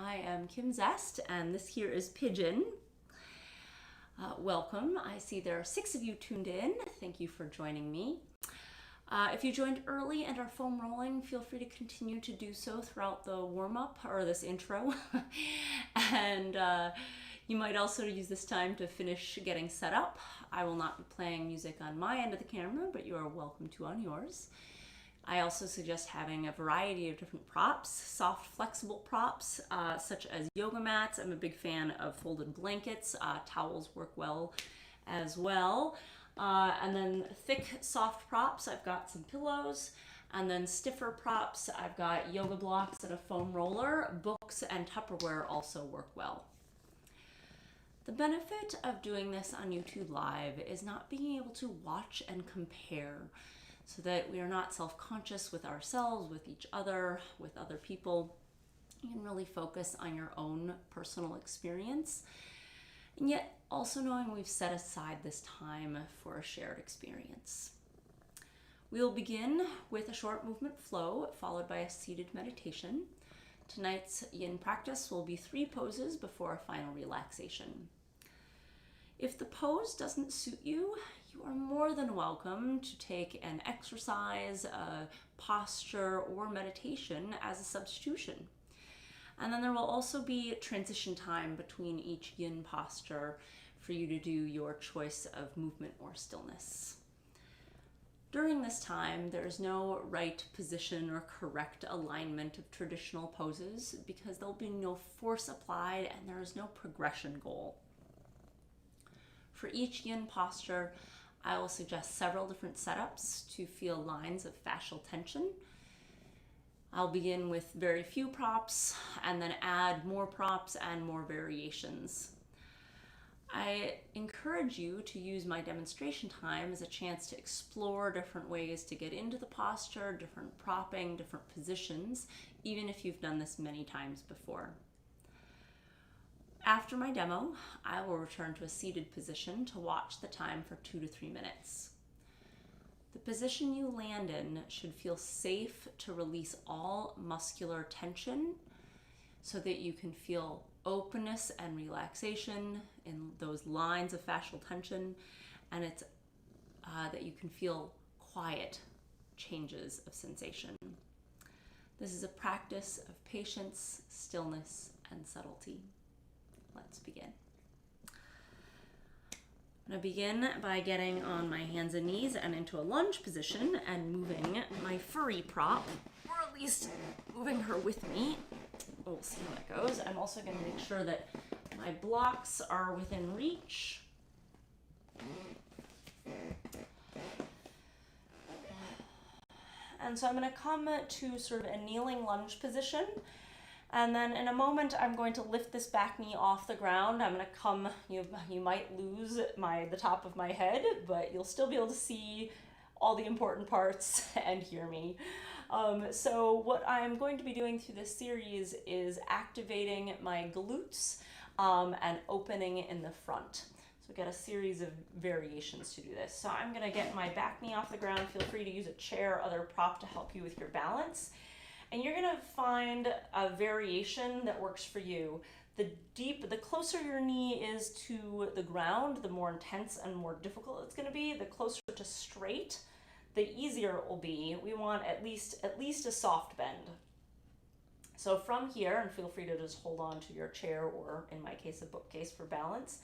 I am Kym Zest, and this here is Pigeon. Welcome. I see there are 6 of you tuned in. Thank you for joining me. If you joined early and are foam rolling, feel free to continue to do so throughout the warm-up or this intro. And you might also use this time to finish getting set up. I will not be playing music on my end of the camera, but you are welcome to on yours. I also suggest having a variety of different props, soft, flexible props, such as yoga mats. I'm a big fan of folded blankets. Towels work well as well. And then thick, soft props, I've got some pillows. And then stiffer props, I've got yoga blocks and a foam roller. Books and Tupperware also work well. The benefit of doing this on YouTube Live is not being able to watch and compare, so that we are not self-conscious with ourselves, with each other, with other people. You can really focus on your own personal experience, and yet also knowing we've set aside this time for a shared experience. We'll begin with a short movement flow, followed by a seated meditation. Tonight's yin practice will be 3 poses before a final relaxation. If the pose doesn't suit you, you are more than welcome to take an exercise, a posture, or meditation as a substitution. And then there will also be transition time between each yin posture for you to do your choice of movement or stillness. During this time, there is no right position or correct alignment of traditional poses because there'll be no force applied and there is no progression goal. For each yin posture, I will suggest several different setups to feel lines of fascial tension. I'll begin with very few props and then add more props and more variations. I encourage you to use my demonstration time as a chance to explore different ways to get into the posture, different propping, different positions, even if you've done this many times before. After my demo, I will return to a seated position to watch the time for 2 to 3 minutes. The position you land in should feel safe to release all muscular tension so that you can feel openness and relaxation in those lines of fascial tension, and it's that you can feel quiet changes of sensation. This is a practice of patience, stillness, and subtlety. Let's begin. I'm going to begin by getting on my hands and knees and into a lunge position and moving my furry prop, or at least moving her with me. We'll see how that goes. I'm also going to make sure that my blocks are within reach. And so I'm going to come to sort of a kneeling lunge position. And then in a moment, I'm going to lift this back knee off the ground. I'm going to come, you might lose the top of my head, but you'll still be able to see all the important parts and hear me. So what I'm going to be doing through this series is activating my glutes and opening in the front. So get a series of variations to do this. So I'm going to get my back knee off the ground. Feel free to use a chair or other prop to help you with your balance. And you're going to find a variation that works for you. The closer your knee is to the ground, the more intense and more difficult it's going to be. The closer to straight, the easier it will be. We want at least a soft bend. So from here, and feel free to just hold on to your chair or, in my case, a bookcase for balance.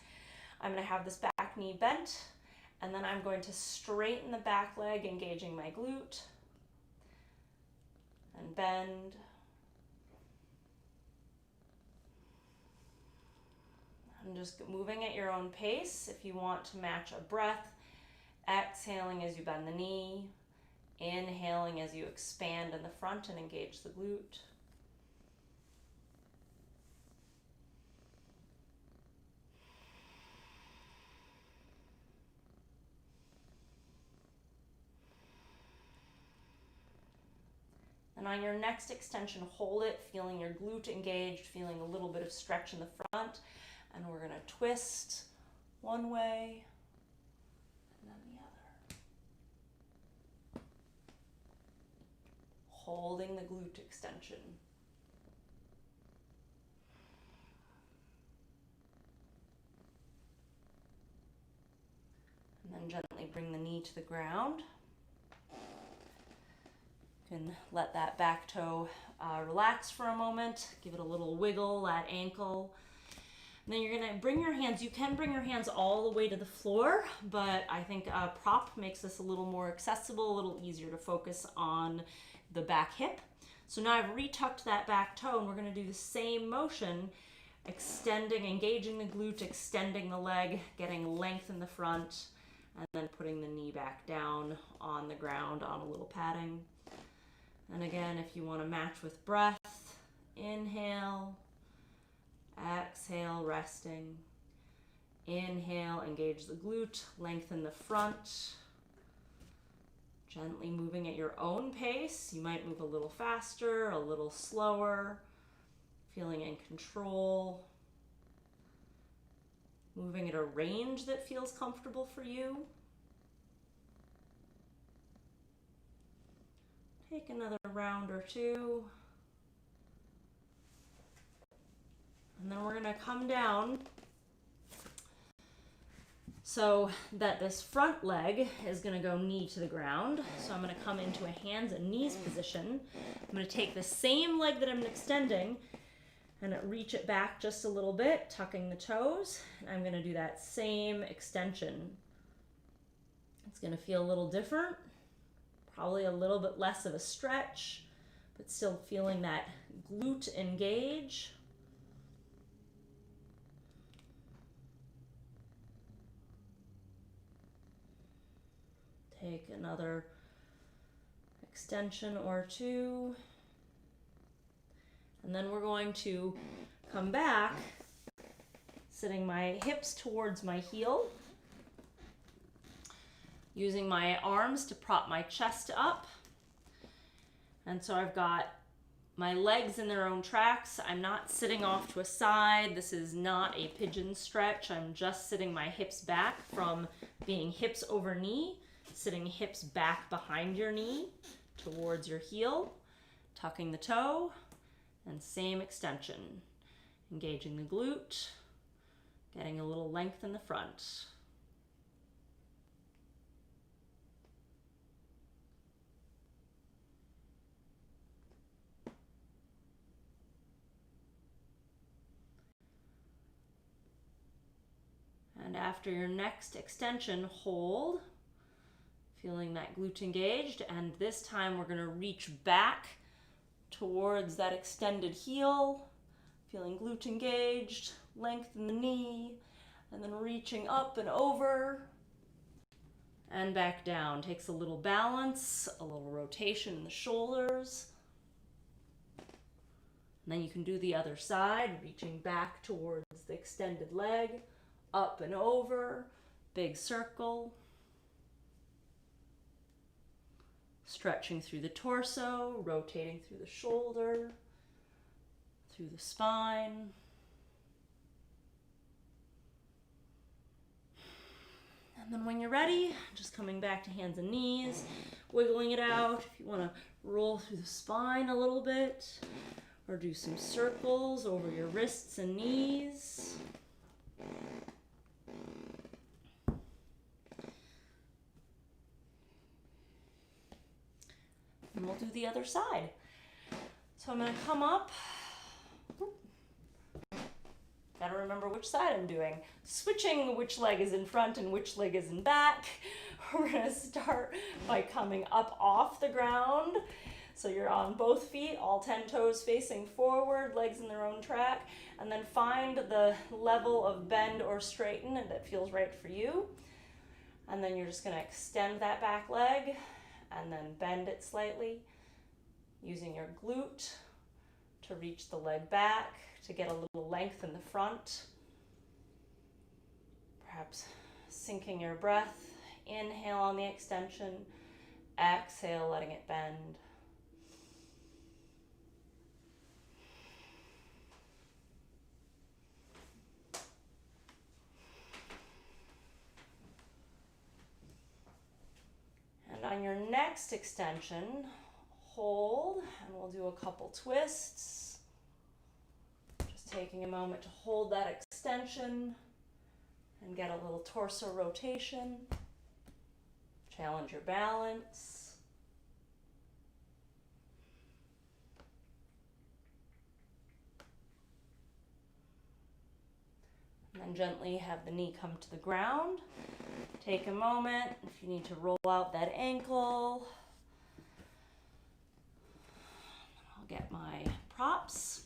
I'm going to have this back knee bent, and then I'm going to straighten the back leg, engaging my glute, and bend. I'm just moving at your own pace. If you want to match a breath, exhaling as you bend the knee, inhaling as you expand in the front and engage the glute. And on your next extension, hold it, feeling your glute engaged, feeling a little bit of stretch in the front. And we're going to twist one way and then the other. Holding the glute extension. bring the knee to the ground. You can let that back toe relax for a moment. Give it a little wiggle, that ankle. And then you're going to bring your hands, you can bring your hands all the way to the floor, but I think a prop makes this a little more accessible, a little easier to focus on the back hip. So now I've retucked that back toe, and we're going to do the same motion, extending, engaging the glute, extending the leg, getting length in the front, and then putting the knee back down on the ground on a little padding. And again, if you want to match with breath, inhale, exhale, resting. Inhale, engage the glute, lengthen the front. Gently moving at your own pace. You might move a little faster, a little slower, feeling in control. Moving at a range that feels comfortable for you. Take another round or two. And then we're going to come down so that this front leg is going to go knee to the ground. So I'm going to come into a hands and knees position. I'm going to take the same leg that I'm extending and reach it back just a little bit, tucking the toes. And I'm going to do that same extension. It's going to feel a little different, probably a little bit less of a stretch, but still feeling that glute engage. Take another extension or two. And then we're going to come back, sitting my hips towards my heel, using my arms to prop my chest up. And so I've got my legs in their own tracks. I'm not sitting off to a side. This is not a pigeon stretch. I'm just sitting my hips back from being hips over knee. Sitting hips back behind your knee towards your heel, tucking the toe, and same extension. Engaging the glute, getting a little length in the front. And after your next extension, hold. Feeling that glute engaged, and this time we're going to reach back towards that extended heel, feeling glute engaged, lengthen the knee, and then reaching up and over and back down. Takes a little balance, a little rotation in the shoulders. And then you can do the other side, reaching back towards the extended leg, up and over, big circle. Stretching through the torso, rotating through the shoulder, through the spine. And then when you're ready, just coming back to hands and knees, wiggling it out. If you want to roll through the spine a little bit, or do some circles over your wrists and knees. And we'll do the other side. So I'm going to come up. Gotta remember which side I'm doing. Switching which leg is in front and which leg is in back. We're going to start by coming up off the ground. So you're on both feet, all 10 toes facing forward, legs in their own track. And then find the level of bend or straighten that feels right for you. And then you're just going to extend that back leg and then bend it slightly, using your glute to reach the leg back, to get a little length in the front. Perhaps syncing your breath. Inhale on the extension, exhale, letting it bend. And on your next extension, hold, and we'll do a couple twists. Just taking a moment to hold that extension and get a little torso rotation. Challenge your balance. And then gently have the knee come to the ground. Take a moment if you need to roll out that ankle. I'll get my props.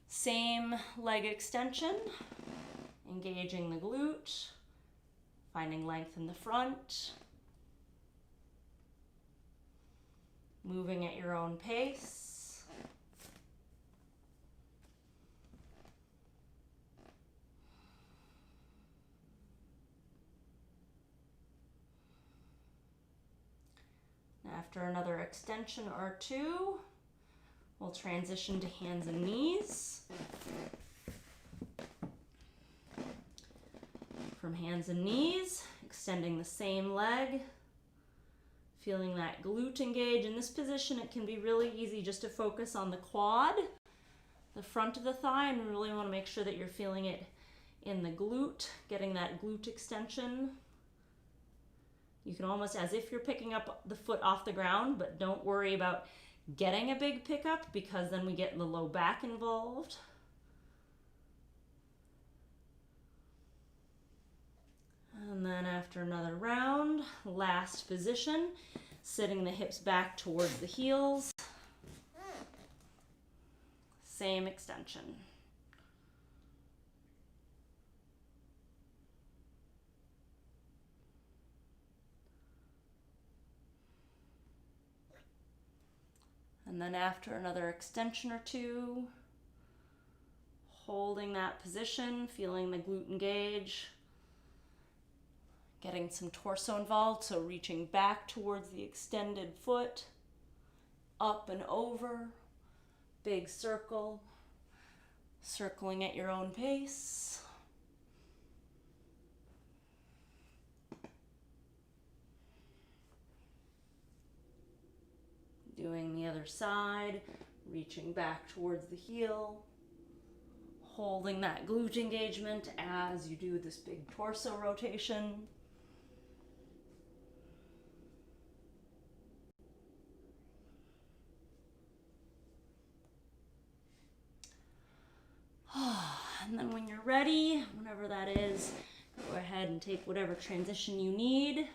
Same leg extension, engaging the glute, finding length in the front, moving at your own pace. After another extension or two, we'll transition to hands and knees. From hands and knees, extending the same leg, feeling that glute engage. In this position, it can be really easy just to focus on the quad, the front of the thigh, and really want to make sure that you're feeling it in the glute, getting that glute extension. You can almost, as if you're picking up the foot off the ground, but don't worry about getting a big pickup because then we get the low back involved. And then after another round, last position, sitting the hips back towards the heels. Same extension. And then after another extension or two, holding that position, feeling the glute engage, getting some torso involved, so reaching back towards the extended foot, up and over, big circle, circling at your own pace. Doing the other side, reaching back towards the heel, holding that glute engagement as you do this big torso rotation. And then when you're ready, whenever that is, go ahead and take whatever transition you need.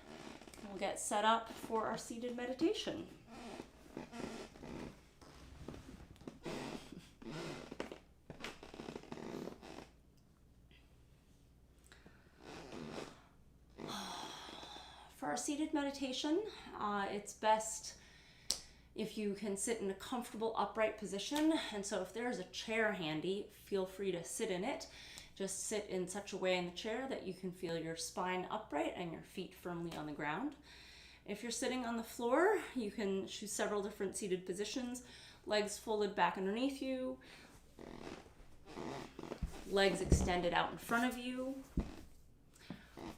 We'll get set up for our seated meditation. For our seated meditation, it's best if you can sit in a comfortable upright position. And so if there's a chair handy, feel free to sit in it. Just sit in such a way in the chair that you can feel your spine upright and your feet firmly on the ground. If you're sitting on the floor, you can choose several different seated positions. Legs folded back underneath you, legs extended out in front of you,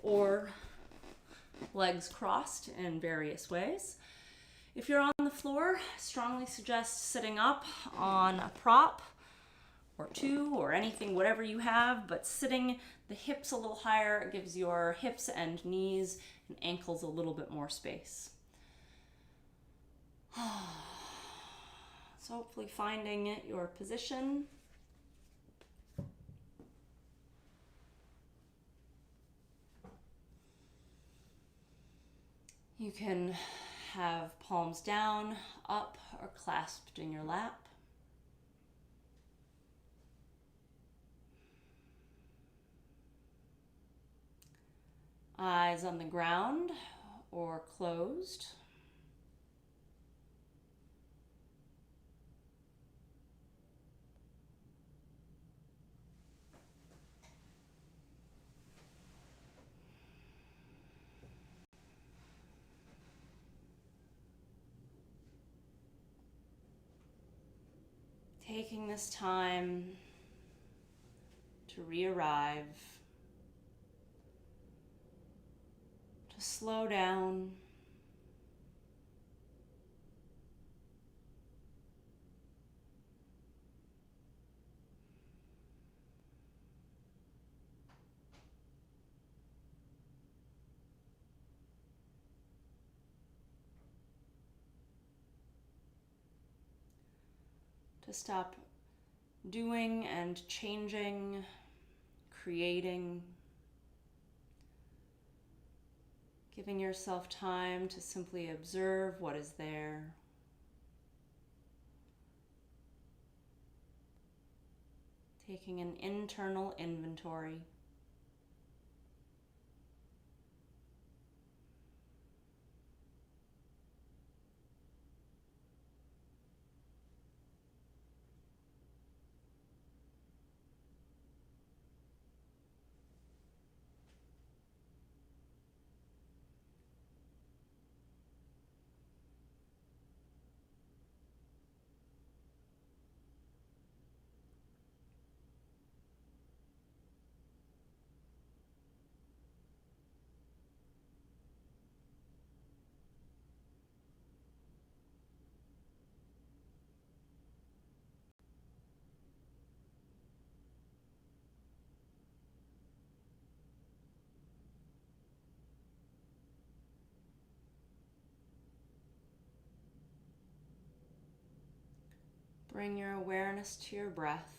or legs crossed in various ways. If you're on the floor, strongly suggest sitting up on a prop or two or anything, whatever you have, but sitting the hips a little higher gives your hips and knees and ankles a little bit more space. So hopefully finding your position. You can have palms down, up, or clasped in your lap. Eyes on the ground or closed. Taking this time to re-arrive, to slow down, to stop doing and changing, creating, giving yourself time to simply observe what is there. Taking an internal inventory. Bring your awareness to your breath.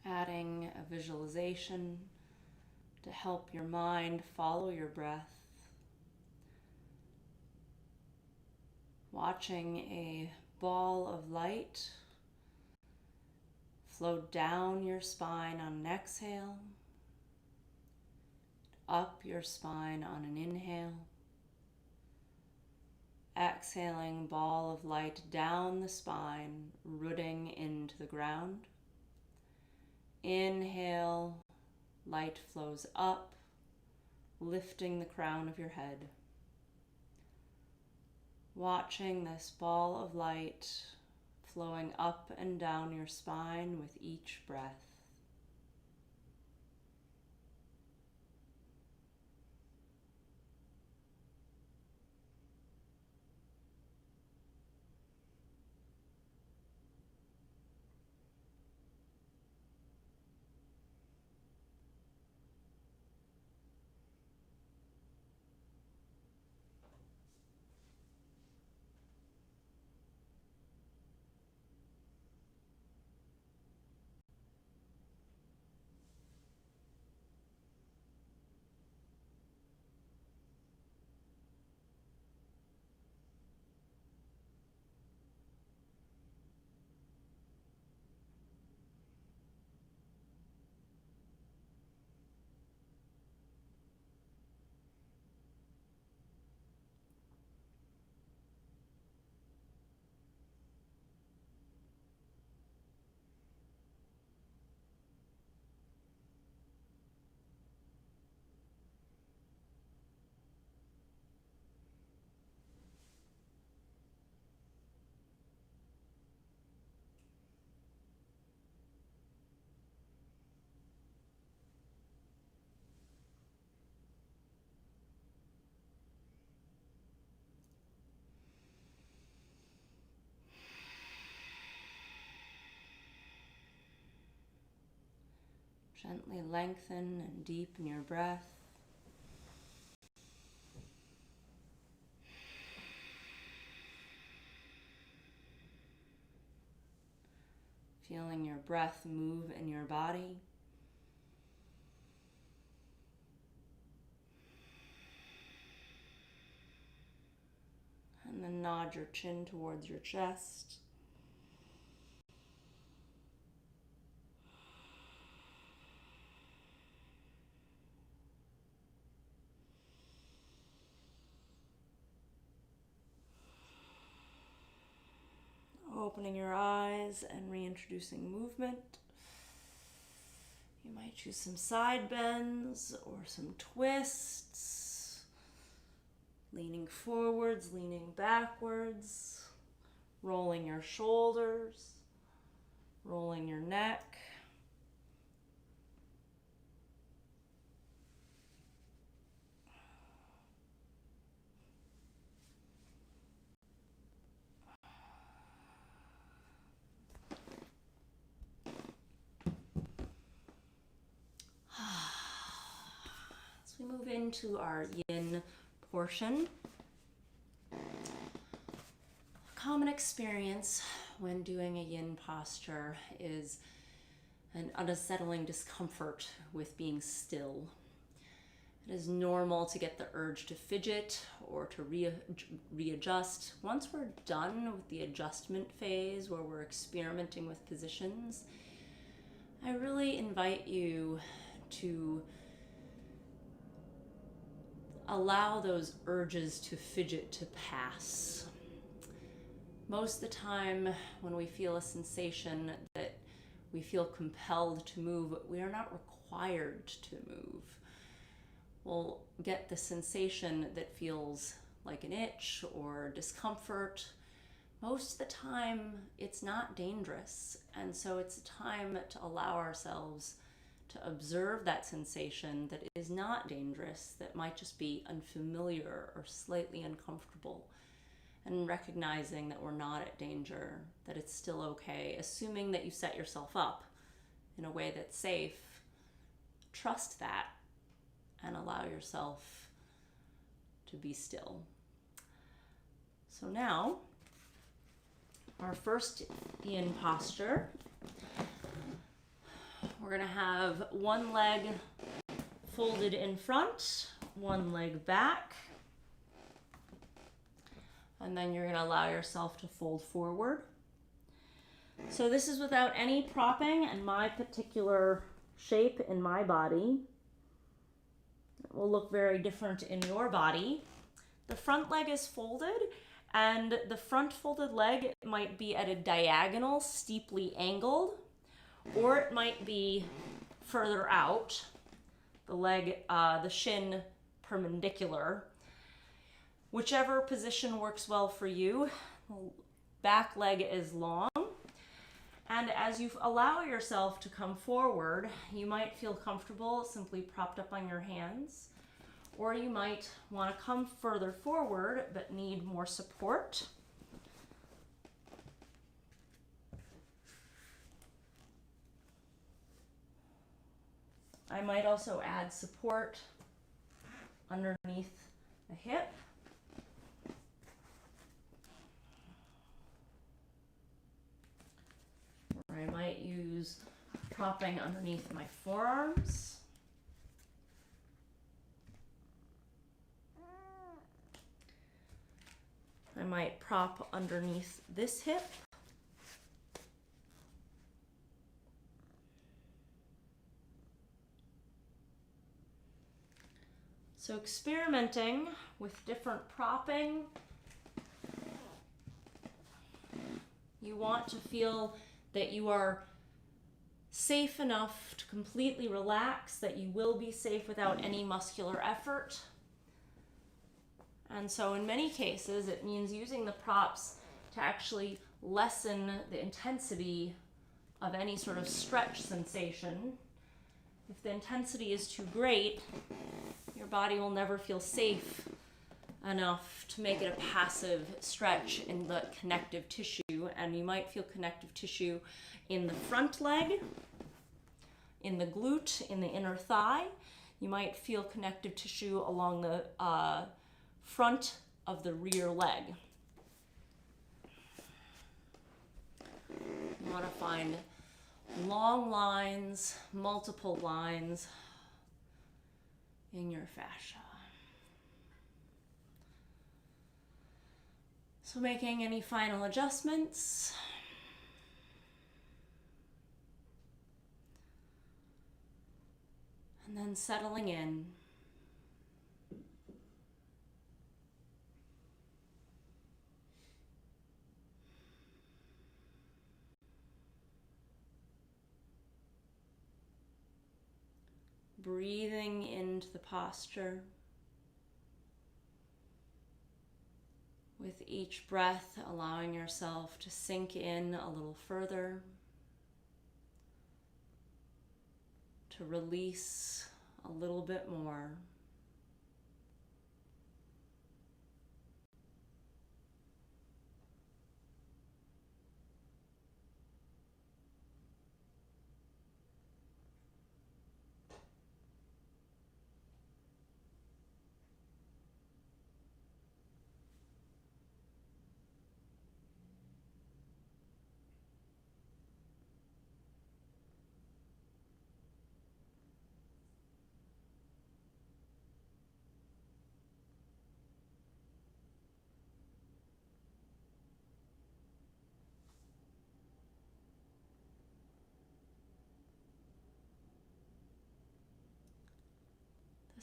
Adding a visualization to help your mind follow your breath. Watching a ball of light flow down your spine on an exhale, up your spine on an inhale. Exhaling, ball of light down the spine, rooting into the ground. Inhale, light flows up, lifting the crown of your head. Watching this ball of light flowing up and down your spine with each breath. Gently lengthen and deepen your breath. Feeling your breath move in your body. And then nod your chin towards your chest. Opening your eyes and reintroducing movement. You might choose some side bends or some twists. Leaning forwards, leaning backwards. Rolling your shoulders. Rolling your neck. into our yin portion. A common experience when doing a yin posture is an unsettling discomfort with being still. It is normal to get the urge to fidget or to readjust. Once we're done with the adjustment phase where we're experimenting with positions, I really invite you to allow those urges to fidget to pass. Most of the time when we feel a sensation that we feel compelled to move, we are not required to move. We'll get the sensation that feels like an itch or discomfort. Most of the time, it's not dangerous. And so it's a time to allow ourselves to observe that sensation that is not dangerous, that might just be unfamiliar or slightly uncomfortable. And recognizing that we're not at danger, that it's still okay, assuming that you set yourself up in a way that's safe. Trust that and allow yourself to be still. So now, our first yin posture, we're going to have one leg folded in front, one leg back, and then you're going to allow yourself to fold forward. So this is without any propping, and my particular shape in my body will look very different in your body. The front leg is folded, and the front folded leg might be at a diagonal, steeply angled, or it might be further out, the leg, the shin perpendicular. Whichever position works well for you. The back leg is long. And as you allow yourself to come forward, you might feel comfortable simply propped up on your hands, or you might want to come further forward but need more support. I might also add support underneath the hip. I might use propping underneath my forearms. I might prop underneath this hip. So experimenting with different propping. You want to feel that you are safe enough to completely relax, that you will be safe without any muscular effort. And so in many cases, it means using the props to actually lessen the intensity of any sort of stretch sensation. If the intensity is too great, your body will never feel safe enough to make it a passive stretch in the connective tissue, and you might feel connective tissue in the front leg, in the glute, in the inner thigh. You might feel connective tissue along the front of the rear leg. You want to find long lines, multiple lines in your fascia. So making any final adjustments. And then settling in. Breathing into the posture. With each breath, allowing yourself to sink in a little further, to release a little bit more.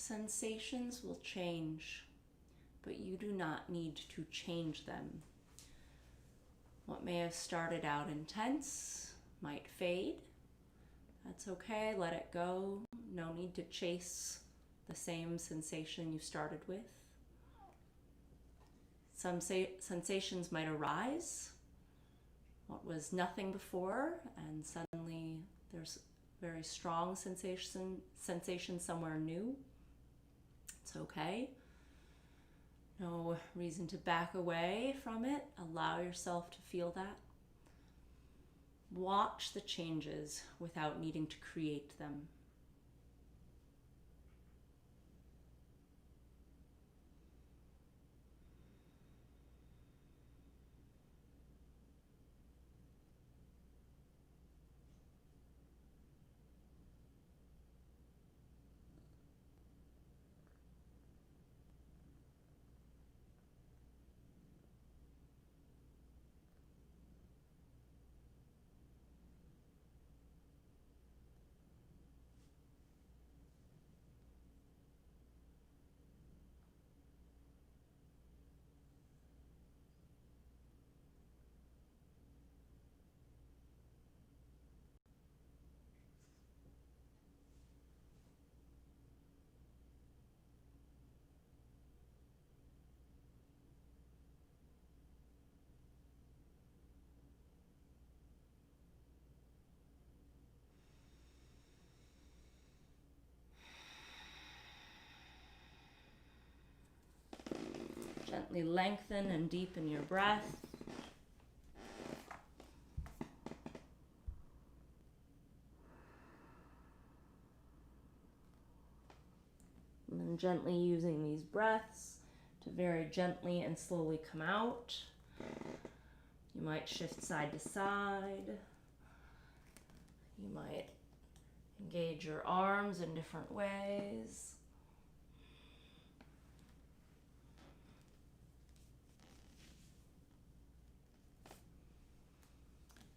sensations will change, but you do not need to change them. What may have started out intense might fade. That's okay, let it go. No need to chase the same sensation you started with. Some sensations might arise, what was nothing before, and suddenly there's very strong sensation somewhere new. It's okay. No reason to back away from it. Allow yourself to feel that. Watch the changes without needing to create them. Gently lengthen and deepen your breath. And then gently using these breaths to very gently and slowly come out. You might shift side to side. You might engage your arms in different ways.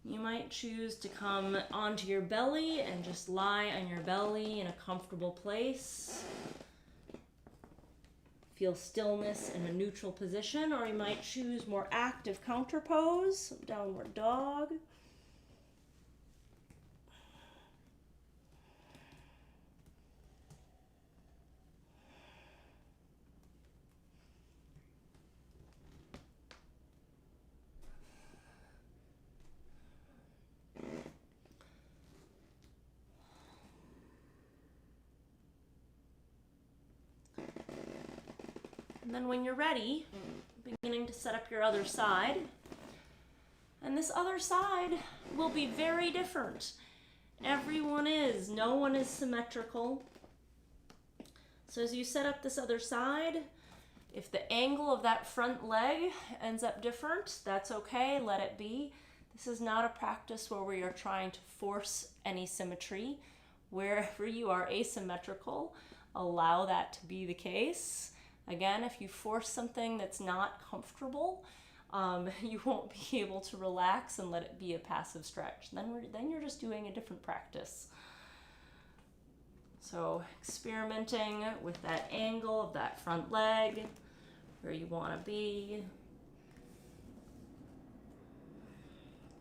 You might choose to come onto your belly and just lie on your belly in a comfortable place. Feel stillness in a neutral position, or you might choose more active counter pose, downward dog. And then when you're ready, beginning to set up your other side. And this other side will be very different. Everyone is. No one is symmetrical. So as you set up this other side, if the angle of that front leg ends up different, that's okay, let it be. This is not a practice where we are trying to force any symmetry. Wherever you are asymmetrical, allow that to be the case. Again, if you force something that's not comfortable, you won't be able to relax and let it be a passive stretch. Then you're just doing a different practice. So experimenting with that angle of that front leg, where you want to be,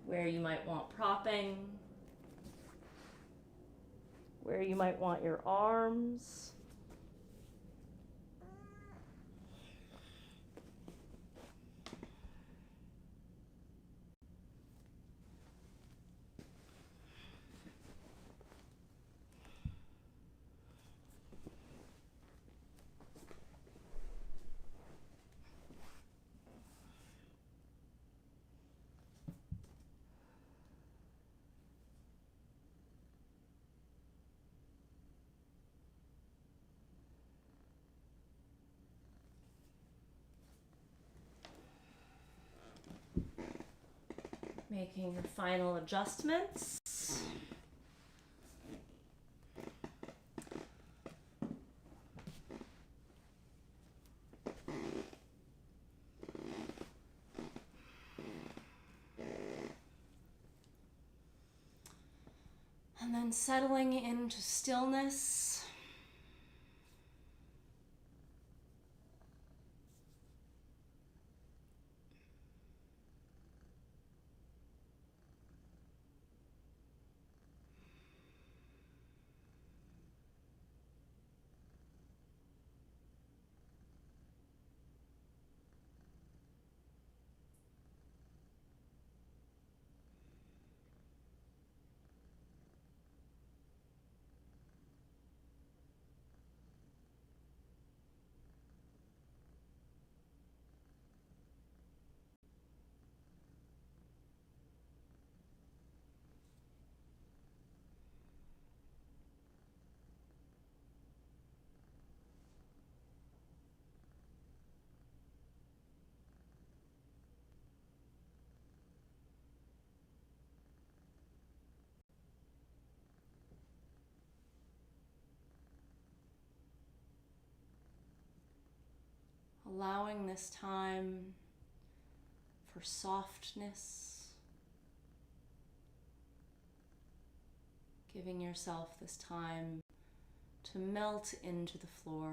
where you might want propping, where you might want your arms. Making your final adjustments. And then settling into stillness. allowing this time for softness, giving yourself this time to melt into the floor.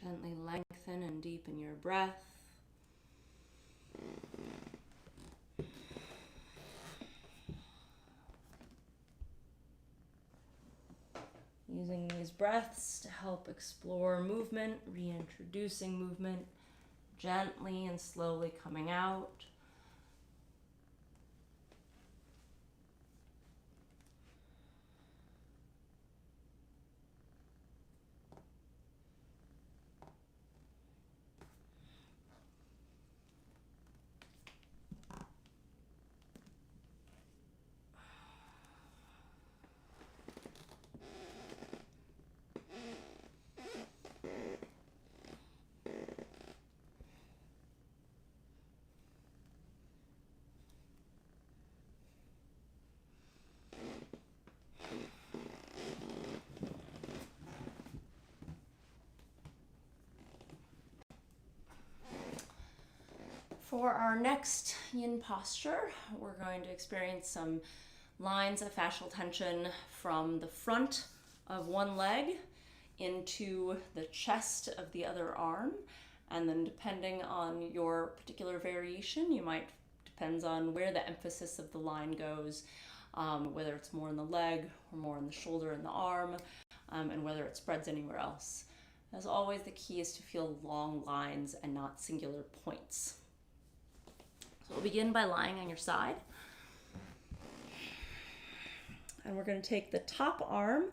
Gently lengthen and deepen your breath. Using these breaths to help explore movement, reintroducing movement, gently and slowly coming out. For our next yin posture, we're going to experience some lines of fascial tension from the front of one leg into the chest of the other arm. And then depending on your particular variation, depends on where the emphasis of the line goes, whether it's more in the leg or more in the shoulder and the arm, and whether it spreads anywhere else. As always, the key is to feel long lines and not singular points. So we'll begin by lying on your side. And we're going to take the top arm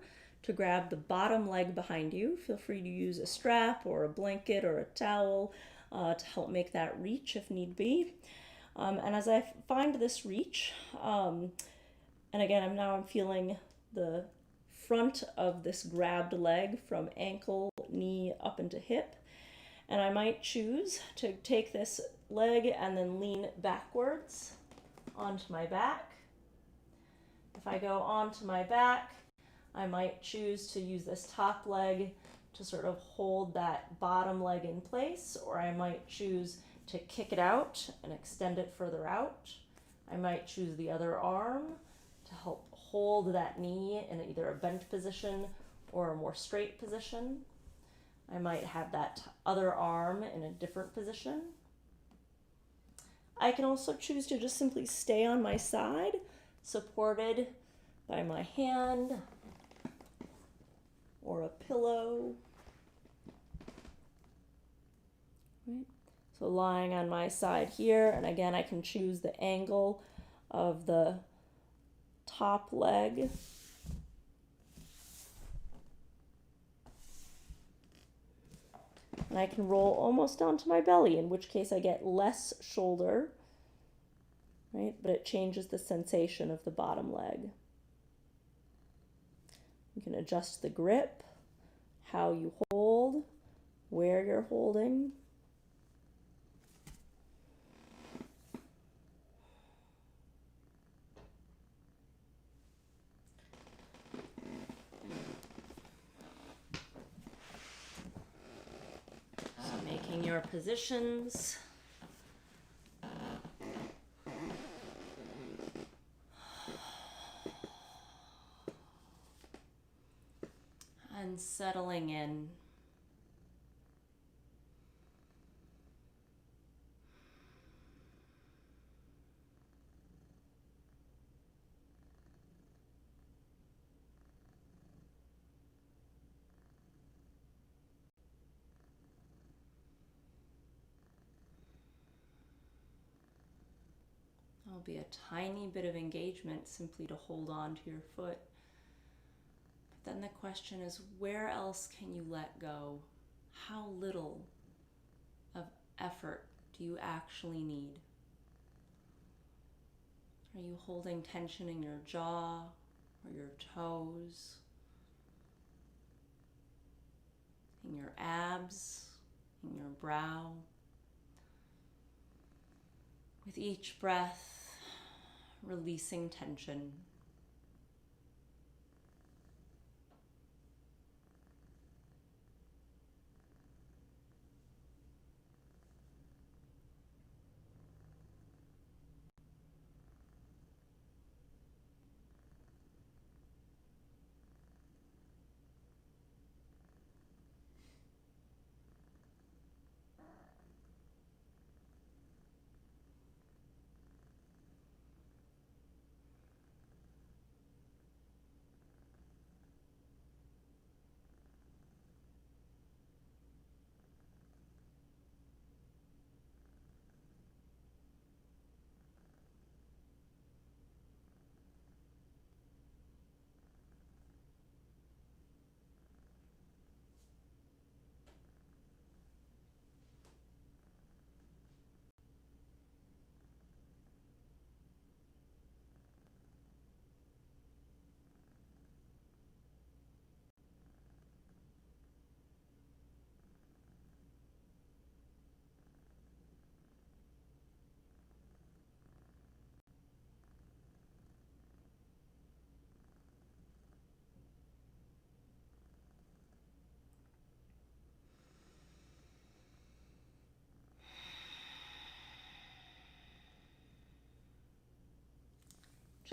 to grab the bottom leg behind you. Feel free to use a strap or a blanket or a towel to help make that reach if need be. And as I find this reach, and again, I'm feeling the front of this grabbed leg from ankle, knee, up into hip. And I might choose to take this leg and then lean backwards onto my back. If I go onto my back, I might choose to use this top leg to sort of hold that bottom leg in place, or I might choose to kick it out and extend it further out. I might choose the other arm to help hold that knee in either a bent position or a more straight position. I might have that other arm in a different position. I can also choose to just simply stay on my side, supported by my hand or a pillow. Right. So lying on my side here, and again, I can choose the angle of the top leg. And I can roll almost down to my belly, in which case I get less shoulder, right? But it changes the sensation of the bottom leg. You can adjust the grip, how you hold, where you're holding. So making your positions. And settling in. There'll be a tiny bit of engagement simply to hold on to your foot. But then the question is, where else can you let go? How little of effort do you actually need? Are you holding tension in your jaw or your toes, in your abs, in your brow? With each breath, releasing tension.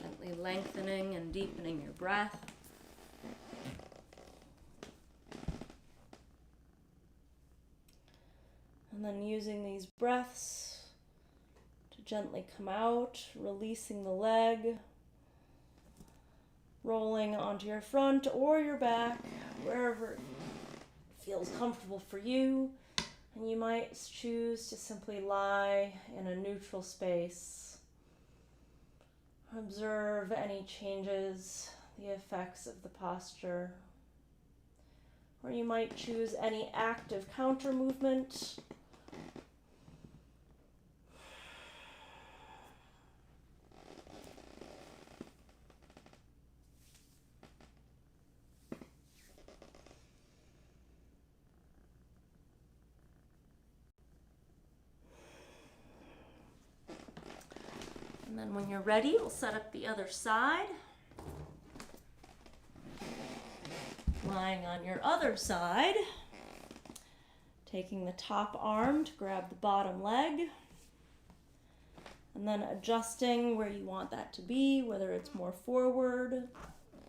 Gently lengthening and deepening your breath. And then using these breaths to gently come out, releasing the leg, rolling onto your front or your back, wherever it feels comfortable for you. And you might choose to simply lie in a neutral space. Observe any changes, the effects of the posture. Or you might choose any active counter movement. And then when you're ready, we'll set up the other side. Lying on your other side, taking the top arm to grab the bottom leg, and then adjusting where you want that to be, whether it's more forward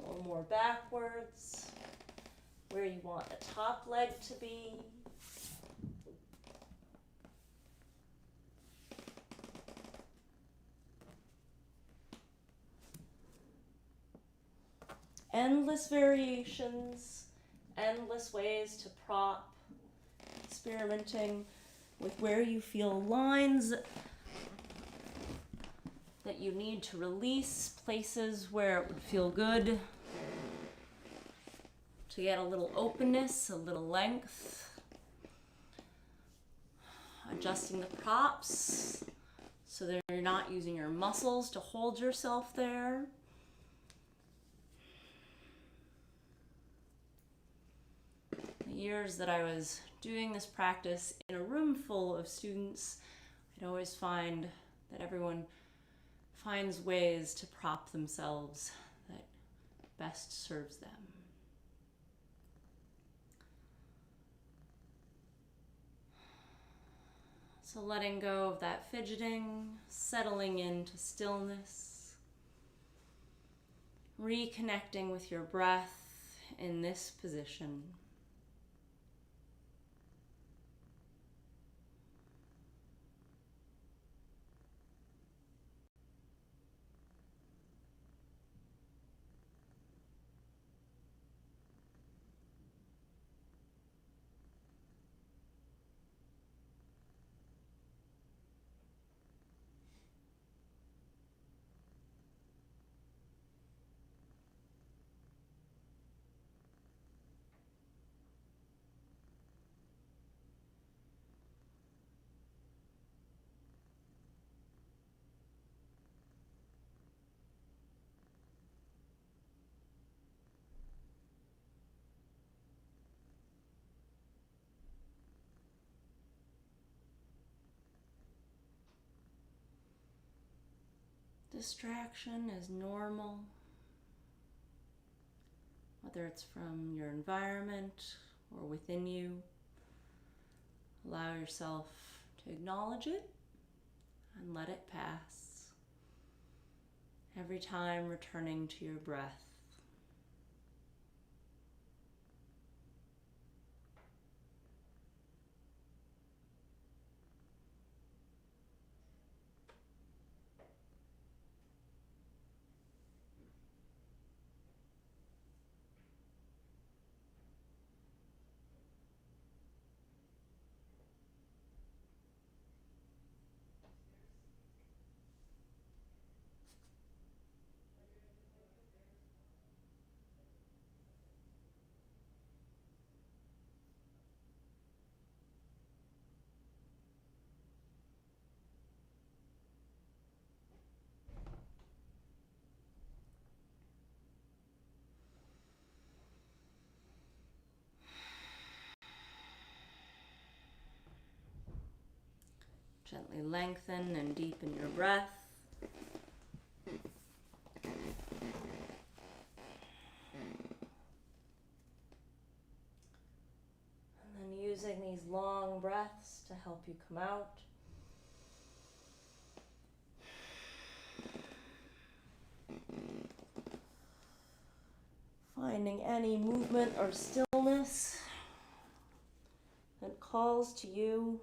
or more backwards, where you want the top leg to be. Endless variations, endless ways to prop, experimenting with where you feel lines that you need to release, places where it would feel good to get a little openness, a little length. Adjusting the props so that you're not using your muscles to hold yourself there. The years that I was doing this practice in a room full of students, I'd always find that everyone finds ways to prop themselves that best serves them. So letting go of that fidgeting, settling into stillness, reconnecting with your breath in this position. Distraction is normal, whether it's from your environment or within you. Allow yourself to acknowledge it and let it pass. Every time returning to your breath. Gently lengthen and deepen your breath. And then using these long breaths to help you come out. Finding any movement or stillness that calls to you.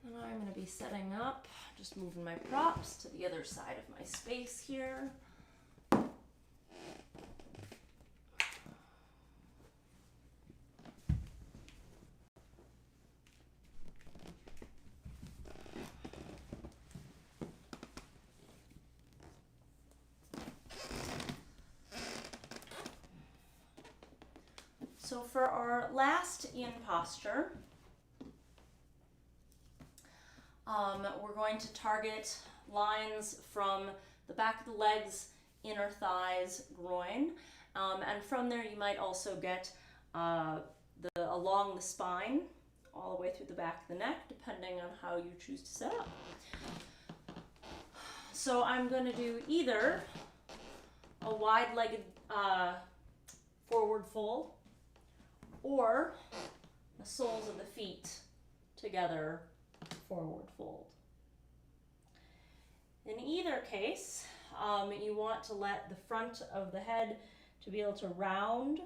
And I'm going to be setting up, just moving my props to the other side of my space here. So for our last Yin posture, we're going to target lines from the back of the legs, inner thighs, groin, and from there you might also get along the spine, all the way through the back of the neck, depending on how you choose to set up. So I'm going to do either a wide-legged forward fold, or the soles of the feet together, forward fold. In either case, you want to let the front of the head to be able to round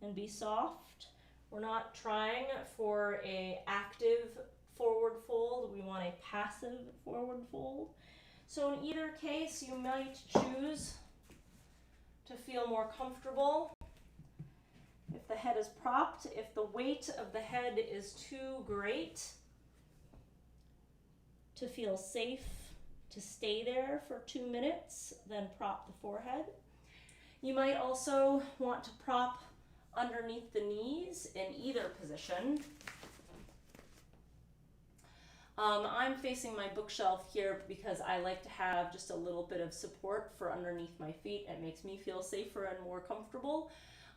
and be soft. We're not trying for an active forward fold, we want a passive forward fold. So in either case, you might choose to feel more comfortable if the head is propped. If the weight of the head is too great to feel safe to stay there for 2 minutes, then prop the forehead. You might also want to prop underneath the knees in either position. I'm facing my bookshelf here because I like to have just a little bit of support for underneath my feet. It makes me feel safer and more comfortable.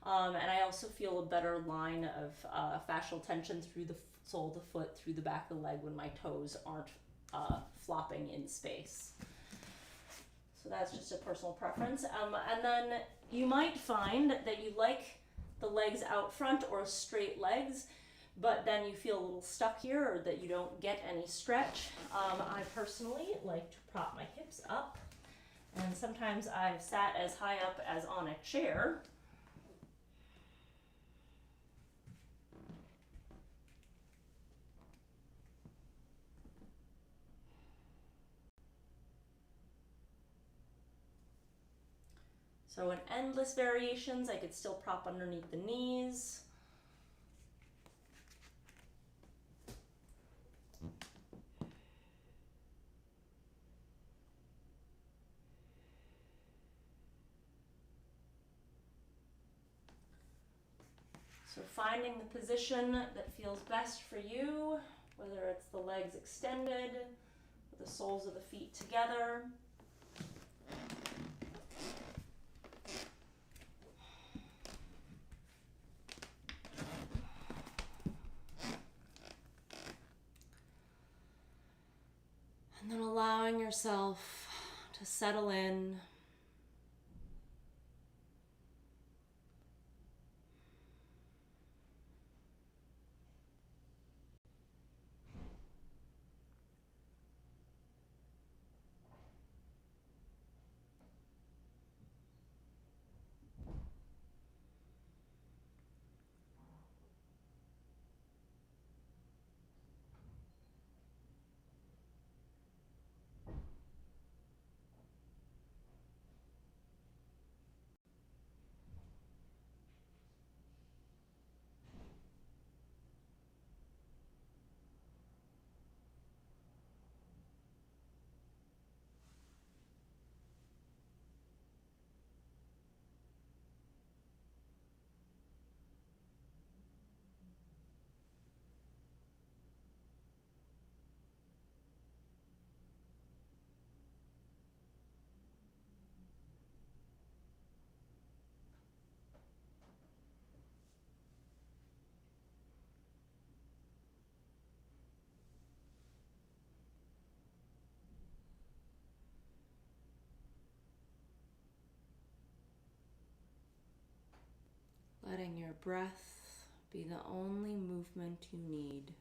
And I also feel a better line of fascial tension through the sole of the foot, through the back of the leg when my toes aren't flopping in space. So that's just a personal preference. And then you might find that you like the legs out front or straight legs, but then you feel a little stuck here or that you don't get any stretch. I personally like to prop my hips up, and sometimes I've sat as high up as on a chair. So in endless variations, I could still prop underneath the knees. So finding the position that feels best for you, whether it's the legs extended, or the soles of the feet together. And then allowing yourself to settle in. Letting your breath be the only movement you need.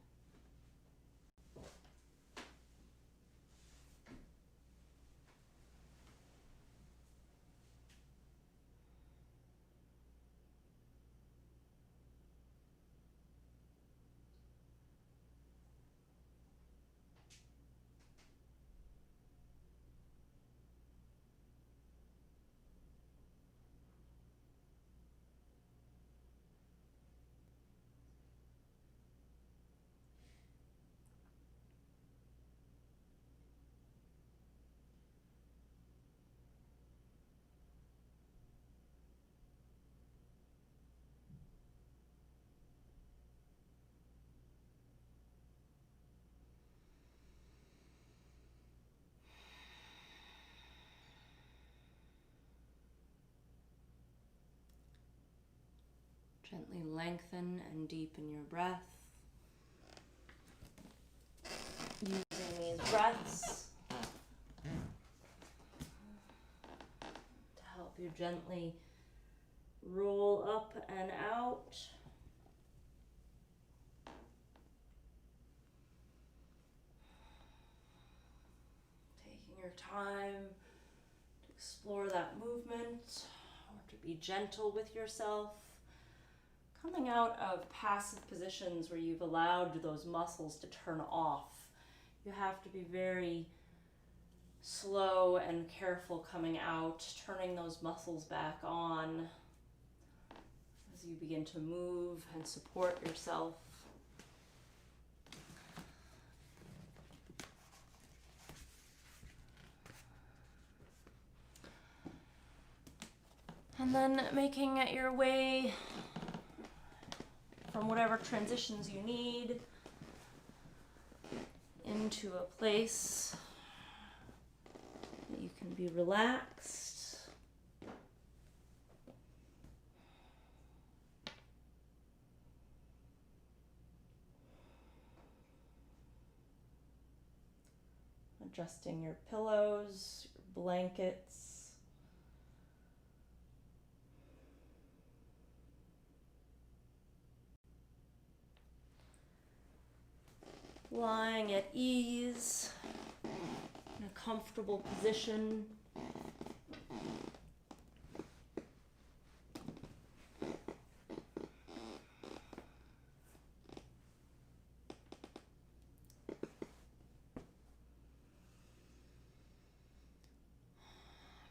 Gently lengthen and deepen your breath. Using these breaths to help you gently roll up and out. Taking your time to explore that movement or to be gentle with yourself. Coming out of passive positions where you've allowed those muscles to turn off. You have to be very slow and careful coming out, turning those muscles back on as you begin to move and support yourself. And then making your way from whatever transitions you need into a place that you can be relaxed. Adjusting your pillows, your blankets. Lying at ease, in a comfortable position.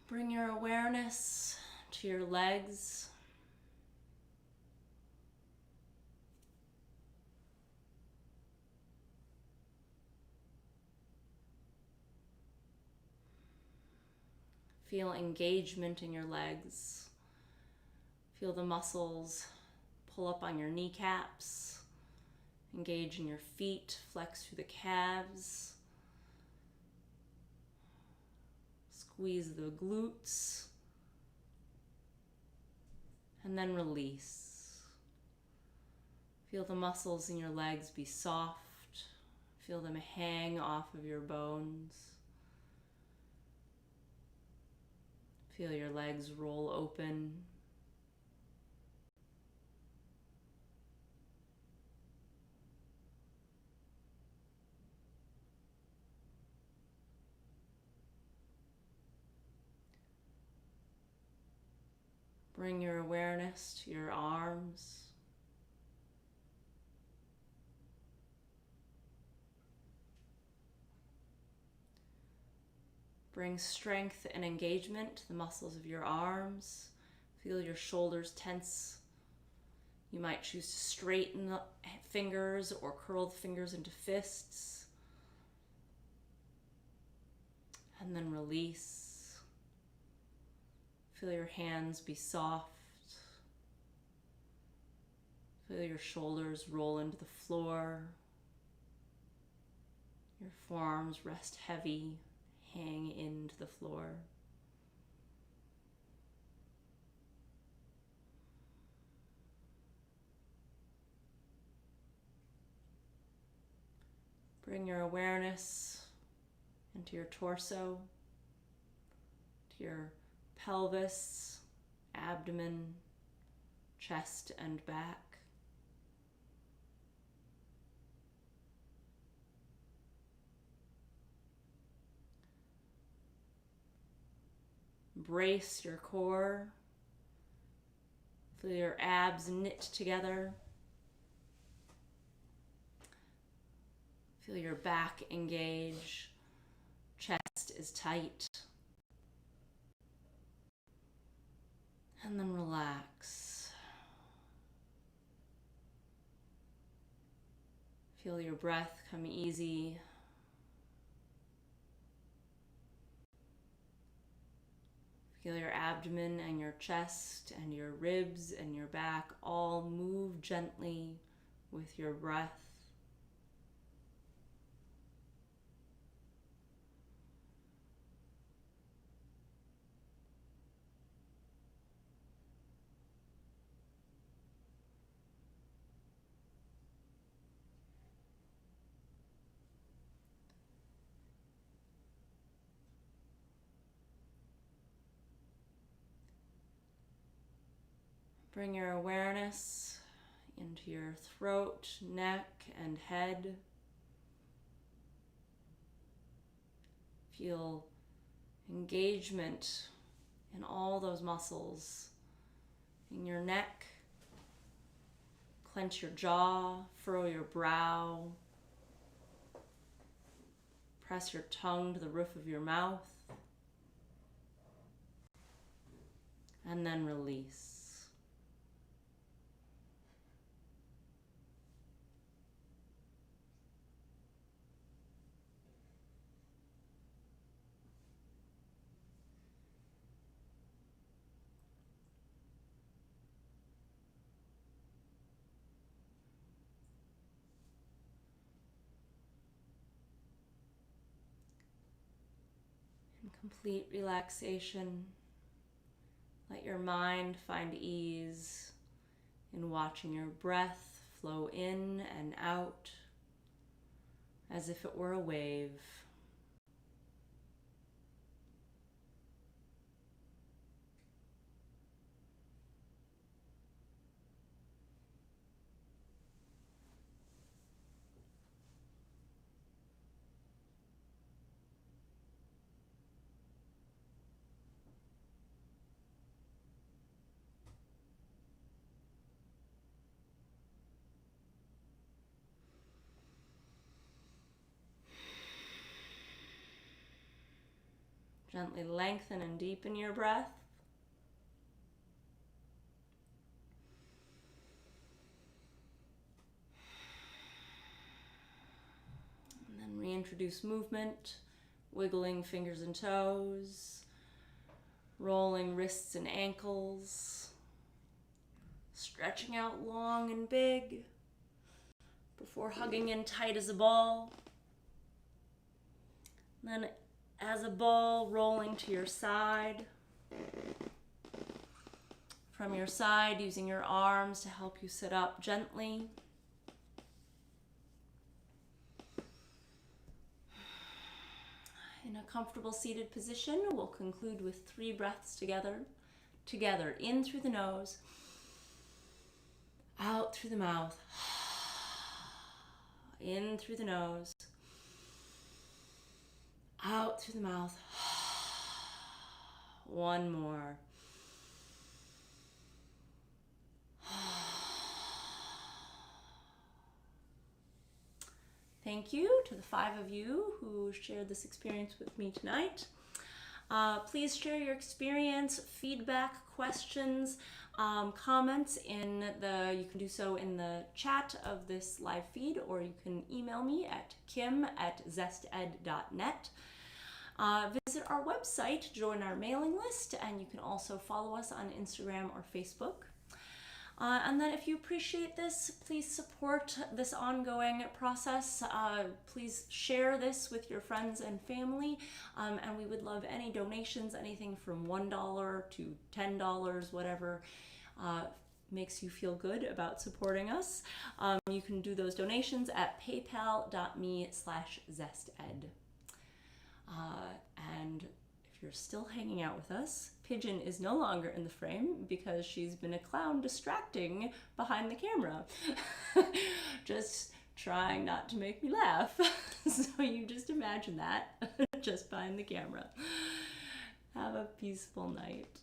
Bring your awareness to your legs. Feel engagement in your legs. Feel the muscles pull up on your kneecaps. Engage in your feet, flex through the calves. Squeeze the glutes. And then release. Feel the muscles in your legs be soft. Feel them hang off of your bones. Feel your legs roll open. Bring your awareness to your arms. Bring strength and engagement to the muscles of your arms. Feel your shoulders tense. You might choose to straighten the fingers or curl the fingers into fists. And then release. Feel your hands be soft. Feel your shoulders roll into the floor. Your forearms rest heavy, hang into the floor. Bring your awareness into your torso, to your pelvis, abdomen, chest, and back. Brace your core. Feel your abs knit together. Feel your back engage. Chest is tight. And then relax. Feel your breath come easy. Feel your abdomen and your chest and your ribs and your back all move gently with your breath. Bring your awareness into your throat, neck, and head. Feel engagement in all those muscles. In your neck, clench your jaw, furrow your brow. Press your tongue to the roof of your mouth. And then release. In complete relaxation, let your mind find ease in watching your breath flow in and out as if it were a wave. Gently lengthen and deepen your breath. And then reintroduce movement, wiggling fingers and toes, rolling wrists and ankles, Stretching out long and big before hugging in tight as a ball. And then as a ball, rolling to your side. From your side, using your arms to help you sit up gently. In a comfortable seated position, we'll conclude with 3 breaths together. Together, in through the nose, out through the mouth, in through the nose, out through the mouth. One more. Thank you to the 5 of you who shared this experience with me tonight. Please share your experience, feedback, questions, comments you can do so in the chat of this live feed, or you can email me at kym@zested.net. Visit our website, join our mailing list, and you can also follow us on Instagram or Facebook. And then if you appreciate this, please support this ongoing process. Please share this with your friends and family. And we would love any donations, anything from $1 to $10, whatever makes you feel good about supporting us. You can do those donations at paypal.me/zested. And if you're still hanging out with us, Pigeon is no longer in the frame because she's been a clown distracting behind the camera. Just trying not to make me laugh. So you just imagine that just behind the camera. Have a peaceful night.